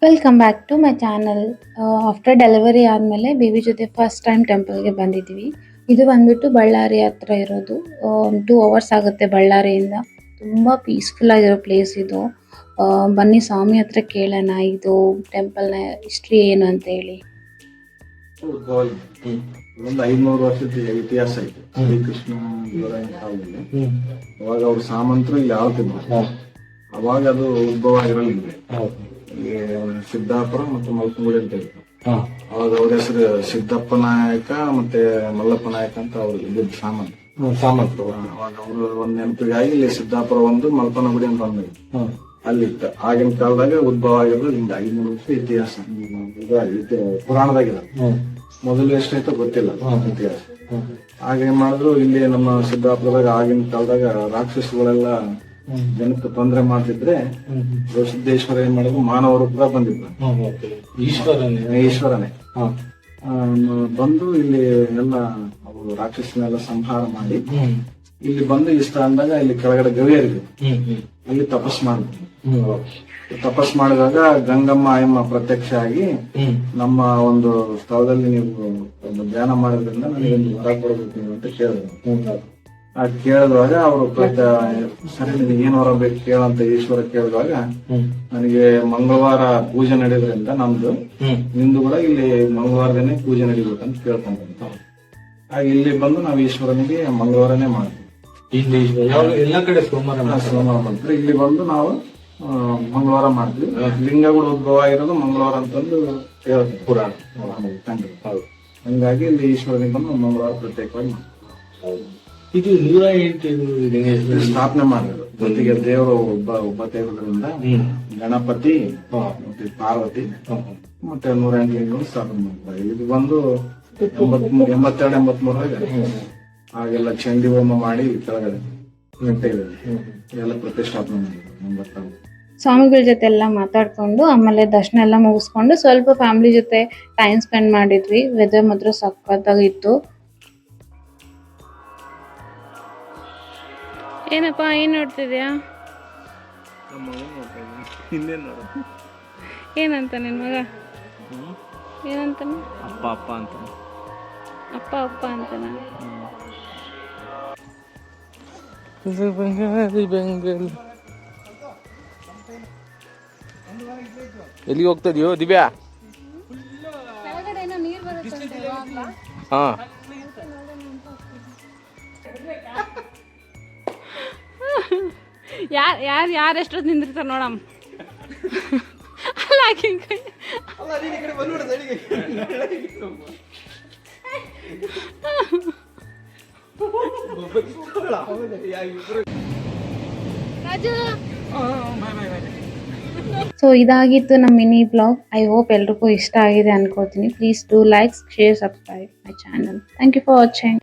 Welcome back to my channel. After delivery ಆದಮೇಲೆ baby ಜೊತೆ first time ಟೆಂಪಲ್ಗೆ ಬಂದಿದ್ವಿ. ಇದು ಬಂದ್ಬಿಟ್ಟು ಬಳ್ಳಾರಿ ಹತ್ರ ಇರೋದು. 2 ಅವರ್ಸ್ ಆಗುತ್ತೆ ಬಳ್ಳಾರಿಯಿಂದ. ತುಂಬ ಪೀಸ್ಫುಲ್ ಆಗಿರೋ ಪ್ಲೇಸ್ ಇದು. ಬನ್ನಿ ಸ್ವಾಮಿ ಹತ್ರ ಕೇಳೋಣ ಇದು ಟೆಂಪಲ್ನ ಹಿಸ್ಟ್ರಿ ಏನು ಅಂತ ಹೇಳಿ. ಒಂದು 500 ವರ್ಷದ ಇತಿಹಾಸ ಐತೆ. ಶ್ರೀಕೃಷ್ಣ ಕಾಲದಲ್ಲಿ ಅವಾಗ ಅವ್ರ ಸಾಮಂತರು ಇಲ್ಲಿ ಆಳ್ತಿದ್ರು. ಅವಾಗ ಅದು ಉದ್ಭವ ಆಗಿರಲಿಲ್ಲ. ಸಿದ್ದಾಪುರ ಮತ್ತು ಮಲ್ಕಂಗುಡಿ ಅಂತ ಇತ್ತು. ಅವಾಗ ಅವ್ರ ಹೆಸರು ಸಿದ್ದಪ್ಪ ನಾಯಕ ಮತ್ತೆ ಮಲ್ಲಪ್ಪ ನಾಯಕ ಅಂತ ಅವ್ರು ಇದ್ದಿದ್ದು ಸಾಮಂತರು. ಅವಾಗ ಅವರು ಒಂದ್ ನೆನಪಿಗಾಗಿ ಇಲ್ಲಿ ಸಿದ್ದಾಪುರ ಒಂದು ಮಲ್ಪನಗುಡಿ ಅಂತ ಒಂದು ಅಲ್ಲಿತ್ತು. ಆಗಿನ ಕಾಲದಾಗ ಉದ್ಭವ ಆಗಿರೋದು ಹಿಂಗ 500 ವರ್ಷ ಇತಿಹಾಸ ಪುರಾಣದಾಗಿಲ್ಲ. ಮೊದಲು ಎಷ್ಟೈತೋ ಗೊತ್ತಿಲ್ಲ ಇತಿಹಾಸ. ಆಗ ಏನ್ ಮಾಡಿದ್ರು, ಇಲ್ಲಿ ನಮ್ಮ ಸಿದ್ದಾಪುರದಾಗ ಆಗಿನ ಕಾಲದಾಗ ರಾಕ್ಷಸಗಳೆಲ್ಲ ಜನಕ್ಕೆ ತೊಂದರೆ ಮಾಡ್ತಿದ್ರೆ ಸಿದ್ದೇಶ್ವರ ಏನ್ ಮಾಡಿದ್ರು, ಮಾನವರು ಕೂಡ ಬಂದಿದ್ರು. ಈಶ್ವರನೇ ಬಂದು ಇಲ್ಲಿ ಎಲ್ಲ ಅವರು ರಾಕ್ಷಸನೆಲ್ಲ ಸಂಹಾರ ಮಾಡಿ ಇಲ್ಲಿ ಬಂದು ಇಷ್ಟ ಅಂದಾಗ ಇಲ್ಲಿ ಕೆಳಗಡೆ ಗವಿಯರಿಗೆ ಅಲ್ಲಿ ತಪಸ್ ಮಾಡಿದ್ರು. ತಪಸ್ ಮಾಡಿದಾಗ ಗಂಗಮ್ಮ ಆಯಮ್ಮ ಪ್ರತ್ಯಕ್ಷ ಆಗಿ ನಮ್ಮ ಒಂದು ಸ್ಥಳದಲ್ಲಿ ನೀವು ಒಂದು ಧ್ಯಾನ ಮಾಡೋದ್ರಿಂದ ನನಗೆ ಒಂದು ವರ ಕೊಡಬೇಕು ನೀವು ಅಂತ ಕೇಳಿದ್ರು. ಕೇಳಿದಾಗ ಅವರು ಸರಿ ನಿನಗೆ ಏನ್ ವರ ಬೇಕು ಕೇಳಂತ ಈಶ್ವರ ಕೇಳಿದಾಗ, ನನಗೆ ಮಂಗಳವಾರ ಪೂಜೆ ನಡೆಯೋದ್ರಿಂದ ನಮ್ದು ನಿಮ್ದು ಕೂಡ ಇಲ್ಲಿ ಮಂಗಳವಾರದೇನೆ ಪೂಜೆ ನಡಿಬೇಕಂತ ಕೇಳ್ಕೊಂಡಂತ. ಆಗ ಇಲ್ಲಿ ಬಂದು ನಾವು ಈಶ್ವರನಿಗೆ ಮಂಗಳವಾರನೇ ಮಾಡ್ತೀವಿ. ಎಲ್ಲ ಕಡೆ ಸೋಮವಾರ ಬಂದ್ರೆ ಇಲ್ಲಿ ಬಂದು ನಾವು ಮಂಗಳವಾರ ಮಾಡ್ತೀವಿ. ಲಿಂಗಗಳು ಉದ್ಭವ ಆಗಿರೋದು ಮಂಗಳವಾರ ಅಂತಂದು ಹೇಳ್ತೀವಿ ಪುರಾಣ. ಹಂಗಾಗಿ ಇಲ್ಲಿ ಈಶ್ವರನಿಗೆ ಬಂದು ಮಂಗಳವಾರ ಪ್ರತ್ಯೇಕವಾಗಿ ಇದು 108 ಸ್ಥಾಪನೆ ಮಾಡಿದ್ರು. ಜೊತೆಗೆ ದೇವರು ಒಬ್ಬ ದೇವರಿಂದ ಗಣಪತಿ ಮತ್ತೆ ಪಾರ್ವತಿ ಮತ್ತೆ 108 ಲಿಂಗಗಳು ಸ್ಥಾಪನೆ ಮಾಡ್ತಾರೆ. ಇದು ಬಂದು 82-83 ಹಾಗೆಲ್ಲ ಚಂಡಿ ಹೋಮ ಮಾಡಿ ಕೆಳಗಡೆ ಎಲ್ಲ ಪ್ರತಿಷ್ಠಾಪನೆ ಮಾಡಿದ್ರು. ಸ್ವಾಮಿಗಳ ಜೊತೆ ಎಲ್ಲ ಮಾತಾಡ್ಕೊಂಡು ಆಮೇಲೆ ದರ್ಶನ ಎಲ್ಲ ಮುಗಿಸ್ಕೊಂಡು ಸ್ವಲ್ಪ ಫ್ಯಾಮಿಲಿ ಜೊತೆ ಟೈಮ್ ಸ್ಪೆಂಡ್ ಮಾಡಿದ್ವಿ. ವೆದರ್ ಮಾತ್ರ ಸಖತ್ತಾಗಿತ್ತು. ಏನಪ್ಪ ಏನ್ ನೋಡ್ತಿದ್ಯಾ? ಏನಂತ ನಿನ್ ಮಗ? ಏನಂತ? ಅಪ್ಪ ಅಪ್ಪ ಅಂತ. ಅಪ್ಪ ಅಪ್ಪ ಅಂತನ? ಎಲ್ಲಿಗೆ ಹೋಗ್ತಾ ಇದೀಯೋ ದಿವ್ಯಾ? ಹಾ, ಯಾರು ಎಷ್ಟೊತ್ತು ನಿಂದಿರ್ತಾರ ನೋಡಮ್ಮ. ಅಲ್ಲ ಸೊ ಇದಾಗಿತ್ತು ನಮ್ಮ ಮಿನಿ ಬ್ಲಾಗ್. ಐ ಹೋಪ್ ಎಲ್ರಿಗೂ ಇಷ್ಟ ಆಗಿದೆ ಅನ್ಕೋತೀನಿ. Please do like, share, subscribe my channel. Thank you for watching.